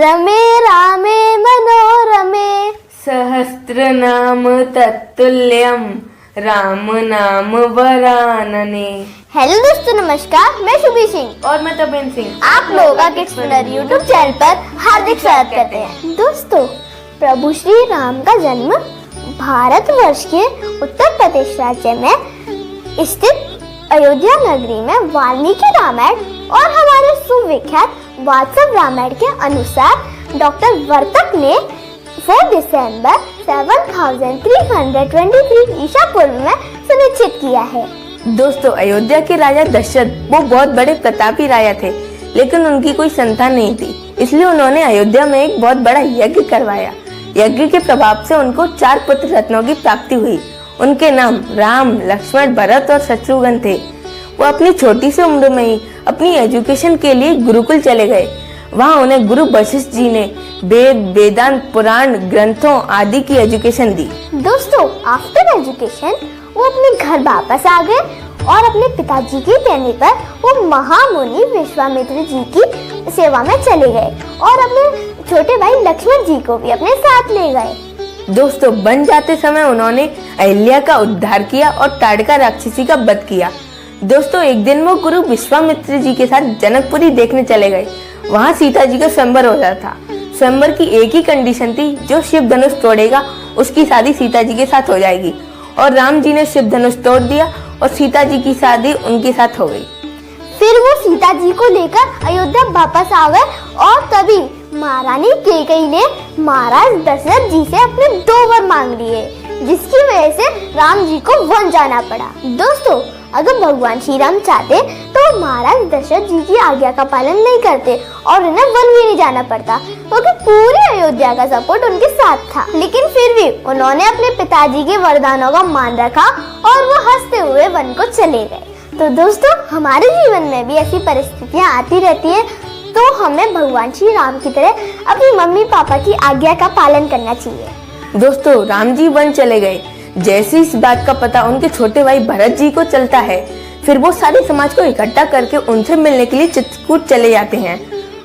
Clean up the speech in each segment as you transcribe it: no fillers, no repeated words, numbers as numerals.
रमे रामे मनोरमे सहस्रनाम तत्तुल्यम राम नाम वरानने। हेलो दोस्तों, नमस्कार। मैं शुभी सिंह और मैं तपेन सिंह आप लोगों का किड्स विनर यूट्यूब चैनल पर हार्दिक स्वागत करते हैं। दोस्तों, प्रभु श्री राम का जन्म भारतवर्ष के उत्तर प्रदेश राज्य में स्थित अयोध्या नगरी में वाल्मीकि रामायण और हमारे सुविख्यात वात्सव रामायण के अनुसार डॉक्टर वर्तक ने 4 दिसंबर 7323 ईसा पूर्व में सुनिश्चित किया है। दोस्तों, अयोध्या के राजा दशरथ वो बहुत बड़े प्रतापी राजा थे, लेकिन उनकी कोई संतान नहीं थी। इसलिए उन्होंने अयोध्या में एक बहुत बड़ा यज्ञ करवाया। यज्ञ के प्रभाव से उनको 4 पुत्र रत्नों की प्राप्ति हुई। उनके नाम राम, लक्ष्मण, भरत और शत्रुघ्न थे। वो अपनी छोटी सी उम्र में ही अपनी एजुकेशन के लिए गुरुकुल चले गए। वहाँ उन्हें गुरु वशिष्ठ जी ने वेद, वेदांत, पुराण ग्रंथों आदि की एजुकेशन दी। दोस्तों, आफ्टर एजुकेशन वो अपने घर वापस आ गए और अपने पिताजी के कहने पर वो महामुनि विश्वामित्र जी की सेवा में चले गए और अपने छोटे भाई लक्ष्मण जी को भी अपने साथ ले गए। दोस्तों, बन जाते समय उन्होंने अहिल्या का उद्धार किया और ताड़का राक्षसी का वध किया। दोस्तों, एक दिन वो गुरु विश्वामित्र जी के साथ जनकपुरी देखने चले गए। वहाँ सीता जी का स्वयंवर हो रहा था। स्वयंवर की एक ही कंडीशन थी, जो शिव धनुष तोड़ेगा उसकी शादी सीता जी के साथ हो जाएगी। और राम जी ने शिव धनुष तोड़ दिया और सीता जी की शादी उनके साथ हो गई। फिर वो सीता जी को लेकर अयोध्या वापस आ गए और तभी महारानी कैकेयी ने महाराज दशरथ जी से अपने 2 वर मांग लिए, जिसकी वजह से राम जी को वन जाना पड़ा। दोस्तों, अगर भगवान श्री राम चाहते तो महाराज दशरथ जी की आज्ञा का पालन नहीं करते और उन्हें वन भी नहीं जाना पड़ता, क्योंकि पूरी अयोध्या का सपोर्ट उनके साथ था। लेकिन फिर भी उन्होंने अपने पिताजी के वरदानों का मान रखा और वो हंसते हुए वन को चले गए। तो दोस्तों, हमारे जीवन में भी ऐसी परिस्थितियाँ आती रहती है, तो हमें भगवान श्री राम की तरह अपनी मम्मी पापा की आज्ञा का पालन करना चाहिए। दोस्तों, राम जी वन चले गए। जैसे इस बात का पता उनके छोटे भाई भरत जी को चलता है, फिर वो सारे समाज को इकट्ठा करके उनसे मिलने के लिए चित्रकूट चले जाते हैं।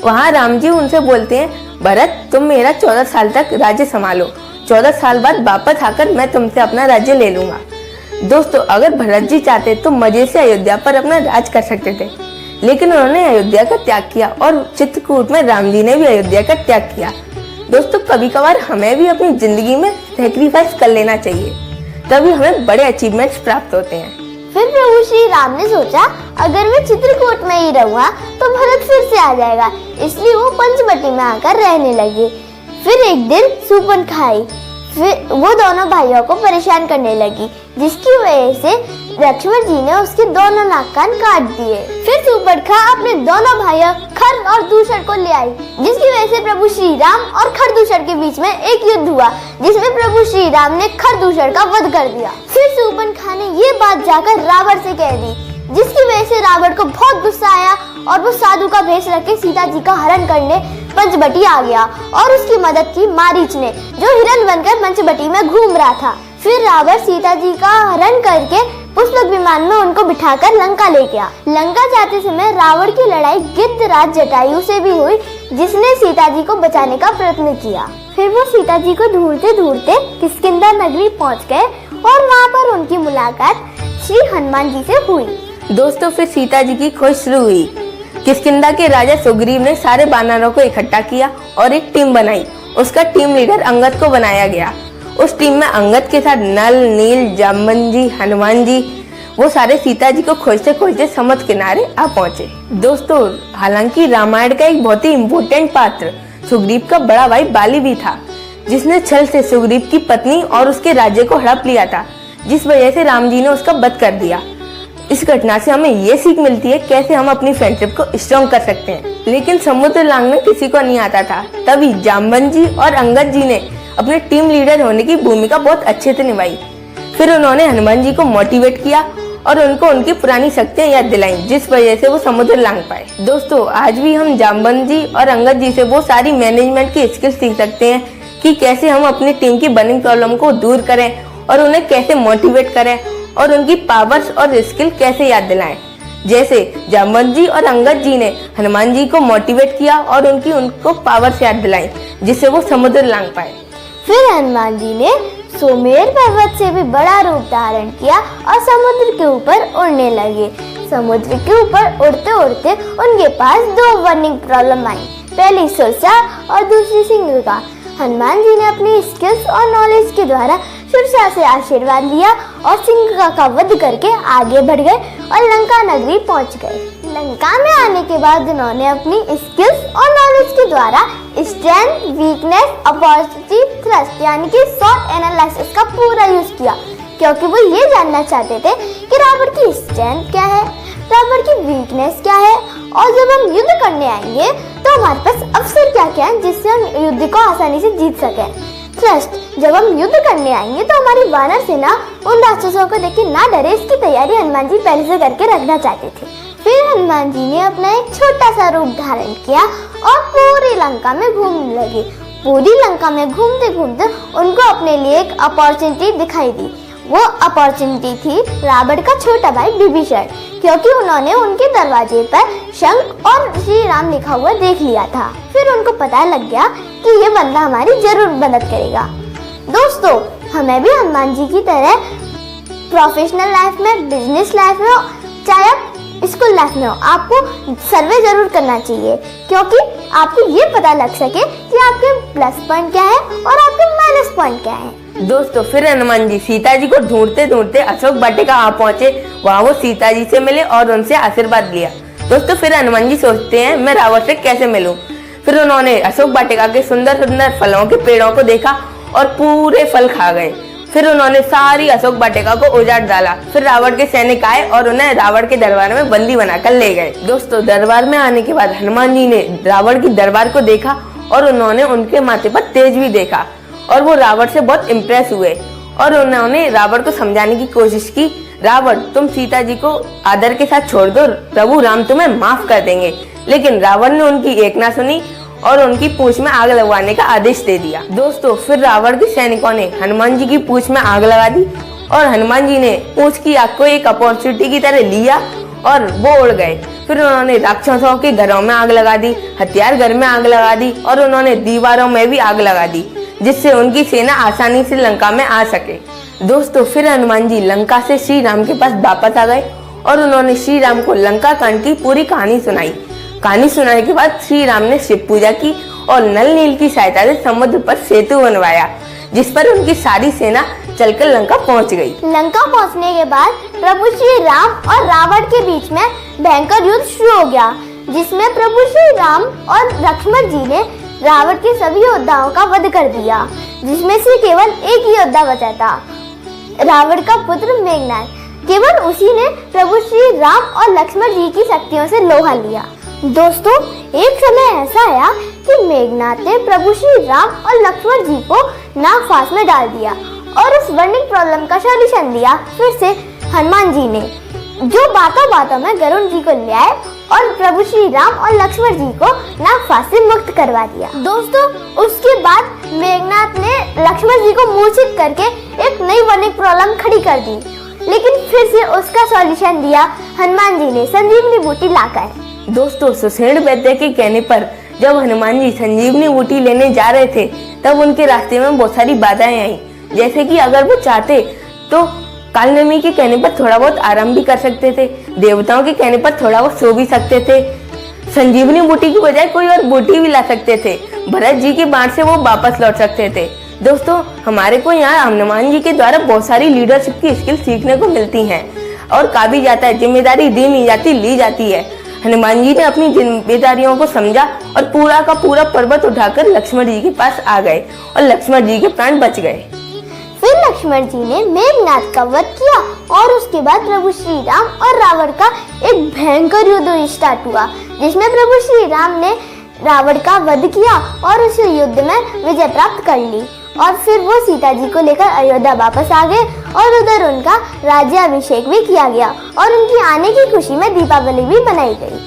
वहाँ राम जी उनसे बोलते हैं, भरत, तुम मेरा 14 साल तक राज्य संभालो। 14 साल बाद वापस आकर मैं तुमसे अपना राज्य ले लूंगा। दोस्तों, अगर भरत जी चाहते तो मजे से अयोध्या पर अपना राज कर सकते थे, लेकिन उन्होंने अयोध्या का त्याग किया और चित्रकूट में राम जी ने भी अयोध्या का त्याग किया। दोस्तों, कभी कभार हमें भी अपनी जिंदगी में सैक्रिफाइस कर लेना चाहिए, तभी हमें बड़े अचीवमेंट्स प्राप्त होते हैं। फिर प्रभु श्री राम ने सोचा, अगर मैं चित्रकूट में ही रहूंगा तो भरत फिर से आ जाएगा, इसलिए वो पंचवटी में आकर रहने लगे। फिर एक दिन सूर्पनखा आई, फिर वो दोनों भाइयों को परेशान करने लगी, जिसकी वजह से लक्ष्मण जी ने उसके दोनों नाक कान काट दिए। फिर सूर्पनखा अपने दोनों भाइयों खर और दूषण को ले आई, जिसकी वजह से प्रभु श्री राम और खरदूषण के बीच में एक युद्ध हुआ, जिसमें प्रभु श्री राम ने खरदूषण का वध कर दिया। फिर सूर्पनखा ने ये बात जाकर रावण से कह दी, जिसकी वजह से रावण को बहुत गुस्सा आया और वो साधु का भेष रख के सीता जी का हरण करने पंचवटी आ गया और उसकी मदद की मारीच ने, जो हिरण बनकर पंचवटी में घूम रहा था। फिर रावण सीता जी का हरण करके पुष्पक विमान में उनको बिठाकर लंका ले गया। लंका जाते समय रावण की लड़ाई गिद्धराज जटायु से भी हुई, जिसने सीता जी को बचाने का प्रयत्न किया। फिर वो सीता जी को ढूंढते ढूंढते किष्किंधा नगरी पहुंच गए और वहाँ पर उनकी मुलाकात श्री हनुमान जी से हुई। दोस्तों, फिर सीता जी की खोज शुरू हुई। किष्किंधा के राजा सुग्रीव ने सारे वानरों को इकट्ठा किया और एक टीम बनाई। उसका टीम लीडर अंगद को बनाया गया। उस टीम में अंगद के साथ नल, नील, जाम्बन जी, हनुमान जी, वो सारे सीता जी को खोजते खोजते समुद्र किनारे आ पहुंचे। दोस्तों, हालांकि रामायण का एक बहुत ही इम्पोर्टेंट पात्र सुग्रीव का बड़ा भाई बाली भी था, जिसने छल से सुग्रीव की पत्नी और उसके राज्य को हड़प लिया था, जिस वजह से राम जी ने उसका वध कर दिया। इस घटना से हमें ये सीख मिलती है कैसे हम अपनी फ्रेंडशिप को स्ट्रॉन्ग कर सकते हैं। लेकिन समुद्र लांघना किसी को नहीं आता था, तभी जाम्बन जी और अंगद जी ने अपने टीम लीडर होने की भूमिका बहुत अच्छे से निभाई। फिर उन्होंने हनुमान जी को मोटिवेट किया और उनको उनकी पुरानी शक्तियां याद दिलाई, जिस वजह से वो समुद्र लांघ पाए। दोस्तों, आज भी हम जाम्बन जी और अंगद जी से वो सारी मैनेजमेंट की स्किल्स सीख सकते हैं कि कैसे हम अपनी टीम की बर्निंग प्रॉब्लम को दूर करें और उन्हें कैसे मोटिवेट करें और उनकी पावर्स और स्किल कैसे याद दिलाएं, जैसे जामवंत जी और अंगद जी ने हनुमान जी को मोटिवेट किया और उनको पावर से याद दिलाई, जिससे वो समुद्र लांघ पाए। फिर हनुमान जी ने सुमेर पर्वत से भी बड़ा रूप धारण किया और समुद्र के ऊपर उड़ने लगे। समुद्र के ऊपर उड़ते उड़ते उनके पास दो बर्निंग प्रॉब्लम आई, पहली सुरसा और दूसरी सिंह का। हनुमान जी ने अपनी स्किल्स और नॉलेज के द्वारा सुरसा से आशीर्वाद लिया और सिंह का वध करके आगे बढ़ गए और लंका नगरी पहुंच गए। लंका में आने के बाद उन्होंने अपनी स्किल्स और नॉलेज के द्वारा स्ट्रेंथ, वीकनेस, अपॉर्चुनिटी, थ्रस्ट यानी कि SWOT एनालिसिस का पूरा यूज किया, क्योंकि वो ये जानना चाहते थे कि रावण की स्ट्रेंथ क्या है, रावण की वीकनेस क्या है, और जब हम युद्ध करने आएंगे तो हमारे पास अवसर क्या क्या है जिससे हम युद्ध को आसानी से जीत सकें। ट्रस्ट, जब हम युद्ध करने आएंगे तो हमारी वानर सेना उन राक्षसों को देख के ना डरे, इसकी तैयारी हनुमान जी पहले से करके रखना चाहते थे। फिर हनुमान जी ने अपना एक छोटा सा रूप धारण किया और पूरी लंका में घूमने लगे। पूरी लंका में घूमते घूमते उनको अपने लिए एक अपॉर्चुनिटी दिखाई दी। वो अपॉर्चुनिटी थी रावण का छोटा भाई विभीषण, क्योंकि उन्होंने उनके दरवाजे पर शंख और श्री राम लिखा हुआ देख लिया था। फिर उनको पता लग गया कि ये बंदा हमारी जरूर मदद करेगा। दोस्तों, हमें भी हनुमान जी की तरह प्रोफेशनल लाइफ में, बिजनेस लाइफ में, चाहे आप स्कूल लाइफ में हो, आपको सर्वे जरूर करना चाहिए, क्योंकि आपको ये पता लग सके कि आपके प्लस पॉइंट क्या है और आपके माइनस पॉइंट क्या है। दोस्तों, फिर हनुमान जी सीता जी को ढूंढते ढूंढते अशोक वाटिका आ पहुंचे। वहाँ वो सीता जी से मिले और उनसे आशीर्वाद लिया। दोस्तों, फिर हनुमान जी सोचते हैं मैं रावण से कैसे मिलूं। फिर उन्होंने अशोक वाटिका के सुंदर सुंदर फलों के पेड़ों को देखा और पूरे फल खा गए। फिर उन्होंने सारी अशोक वाटिका को उजाड़ डाला। फिर रावण के सैनिक आए और उन्हें रावण के दरबार में बंदी बनाकर ले गए। दोस्तों, दरबार में आने के बाद हनुमान जी ने रावण की दरबार को देखा और उन्होंने उनके माथे पर तेज भी देखा और वो रावण से बहुत इम्प्रेस हुए और उन्होंने रावण को समझाने की कोशिश की, रावण तुम सीता जी को आदर के साथ छोड़ दो, प्रभु राम तुम्हें माफ कर देंगे। लेकिन रावण ने उनकी एक ना सुनी और उनकी पूंछ में आग लगवाने का आदेश दे दिया। दोस्तों, फिर रावण के सैनिकों ने हनुमान जी की पूंछ में आग लगा दी और हनुमान जी ने पूंछ की आग को एक अपॉर्चुनिटी की तरह लिया और वो उड़ गए। फिर उन्होंने राक्षसों के घरों में आग लगा दी, हथियार घर में आग लगा दी और उन्होंने दीवारों में भी आग लगा दी, जिससे उनकी सेना आसानी से लंका में आ सके। दोस्तों, फिर हनुमान जी लंका से श्री राम के पास वापस आ गए और उन्होंने श्री राम को लंका कांड की पूरी कहानी सुनाई। कहानी सुनाने के बाद श्री राम ने शिव पूजा की और नल नील की सहायता से समुद्र पर सेतु बनवाया, जिस पर उनकी सारी सेना चलकर लंका पहुंच गई। लंका पहुंचने के बाद प्रभु श्री राम और रावण के बीच में भयंकर युद्ध शुरू हो गया, जिसमें प्रभु श्री राम और लक्ष्मण जी ने रावण के सभी योद्धाओं का वध कर दिया, जिसमें से केवल एक ही योद्धा बचा था, रावण का पुत्र मेघनाद। केवल उसी ने प्रभु श्री राम और लक्ष्मण जी की शक्तियों से लोहा लिया। दोस्तों, एक समय ऐसा आया कि मेघनाद ने प्रभु श्री राम और लक्ष्मण जी को नागफांस में डाल दिया और उस बर्निंग प्रॉब्लम का सॉल्यूशन दिया फिर से हनुमान जी ने, जो बातों बातों में गरुड़ जी को ले आए और प्रभु श्री राम और लक्ष्मण जी को नागफांस से मुक्त करवा दिया। दोस्तों, उसके बाद मेघनाद ने लक्ष्मण जी को मूर्छित करके एक नई बर्निंग प्रॉब्लम खड़ी कर दी, लेकिन फिर से उसका सॉल्यूशन दिया हनुमान जी ने संजीवनी बूटी लाकर। दोस्तों, सुषेण वैद्य के कहने पर जब हनुमान जी संजीवनी बूटी लेने जा रहे थे तब उनके रास्ते में बहुत सारी बाधाएं आई, जैसे कि अगर वो चाहते तो कालनेमी के कहने पर थोड़ा बहुत आराम भी कर सकते थे, देवताओं के कहने पर थोड़ा बहुत सो भी सकते थे, संजीवनी बूटी की बजाय कोई और बूटी भी ला सकते थे, भरत जी की बाण से वो वापस लौट सकते थे। दोस्तों, हमारे को यहाँ हनुमान जी के द्वारा बहुत सारी लीडरशिप की स्किल सीखने को मिलती हैं और कहा भी जाता है जिम्मेदारी दी नहीं जाती ली जाती है। हनुमान जी ने अपनी जिम्मेदारियों को समझा और पूरा का पूरा पर्वत उठाकर लक्ष्मण जी के पास आ गए और लक्ष्मण जी के प्राण बच गए। फिर लक्ष्मण जी ने मेघनाद का वध किया और उसके बाद प्रभु श्री राम और रावण का एक भयंकर युद्ध स्टार्ट हुआ, जिसमें प्रभु श्री राम ने रावण का वध किया और उस युद्ध में विजय प्राप्त कर ली और फिर वो सीता जी को लेकर अयोध्या वापस आ गए और उधर उनका राज्याभिषेक भी किया गया और उनकी आने की खुशी में दीपावली भी मनाई गई।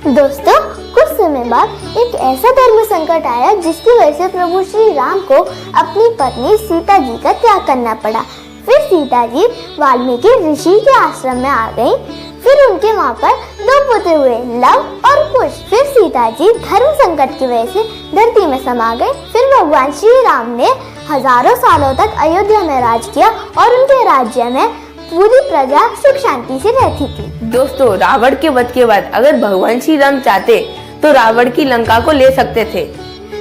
दोस्तों, कुछ समय बाद एक ऐसा धर्म संकट आया जिसकी वजह से प्रभु श्री राम को अपनी पत्नी सीता जी का त्याग करना पड़ा। फिर सीता जी वाल्मीकि ऋषि के आश्रम में आ गई। फिर उनके वहाँ पर 2 पुत्र हुए, लव और कुश। फिर सीता जी धर्म संकट की वजह से धरती में समा गए। फिर भगवान श्री राम ने हजारों सालों तक अयोध्या में राज किया और उनके राज्य में पूरी प्रजा सुख शांति से रहती थी। दोस्तों, रावण के वध के बाद अगर भगवान श्री राम चाहते तो रावण की लंका को ले सकते थे,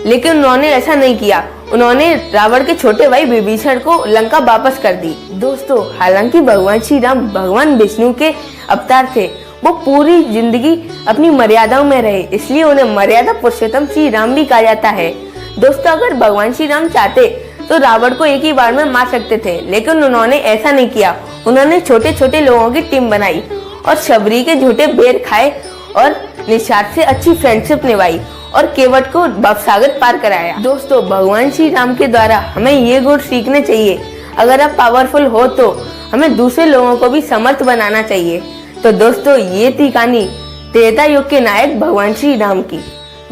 लेकिन उन्होंने ऐसा नहीं किया। उन्होंने रावण के छोटे भाई विभीषण को लंका वापस कर दी। दोस्तों, हालांकि भगवान श्री राम भगवान विष्णु के अवतार थे, वो पूरी जिंदगी अपनी मर्यादाओं में रहे, इसलिए उन्हें मर्यादा पुरुषोत्तम श्री राम भी कहा जाता है। दोस्तों, अगर भगवान श्री राम चाहते तो रावण को एक ही बार में मार सकते थे, लेकिन उन्होंने ऐसा नहीं किया। उन्होंने छोटे छोटे लोगों की टीम बनाई और शबरी के झूठे बेर खाए और निषाद से अच्छी फ्रेंडशिप निभाई और केवट को भवसागर पार कराया। दोस्तों, भगवान श्री राम के द्वारा हमें ये गुण सीखने चाहिए। अगर आप पावरफुल हो तो हमें दूसरे लोगों को भी समर्थ बनाना चाहिए। तो दोस्तों, ये थी कहानी त्रेता युग के नायक भगवान श्री राम की।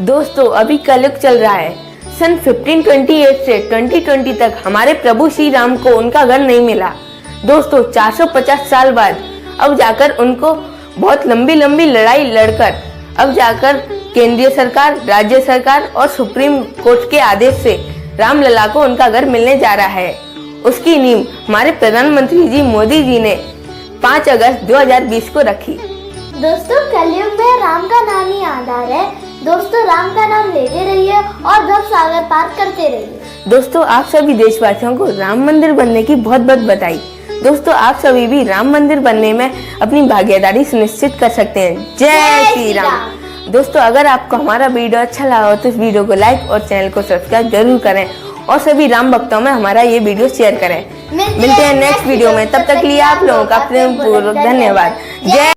दोस्तों, अभी कलयुग चल रहा है। सन 1528 से 2020 तक हमारे प्रभु श्री राम को उनका घर नहीं मिला। दोस्तों, 450 साल बाद अब जाकर उनको बहुत लंबी लंबी लड़ाई लड़कर अब जाकर केंद्रीय सरकार, राज्य सरकार और सुप्रीम कोर्ट के आदेश से रामलला को उनका घर मिलने जा रहा है। उसकी नींव हमारे प्रधानमंत्री जी मोदी जी ने 5 अगस्त 2020 को रखी। दोस्तों, कलयुग में राम का नाम ही आधार है। दोस्तों, राम का नाम लेते रहिए और भव सागर पार करते रहिए। दोस्तों, आप सभी देशवासियों को राम मंदिर बनने की बहुत बहुत बधाई। दोस्तों, आप सभी भी राम मंदिर बनने में अपनी भागीदारी सुनिश्चित कर सकते हैं। जय श्री राम। दोस्तों, अगर आपको हमारा वीडियो अच्छा लगा हो तो इस वीडियो को लाइक और चैनल को सब्सक्राइब जरूर करें और सभी राम भक्तों में हमारा ये वीडियो शेयर करें। मिलते हैं नेक्स्ट वीडियो में, तब तक के लिए आप लोगों का प्रेम पूर्वक धन्यवाद। जय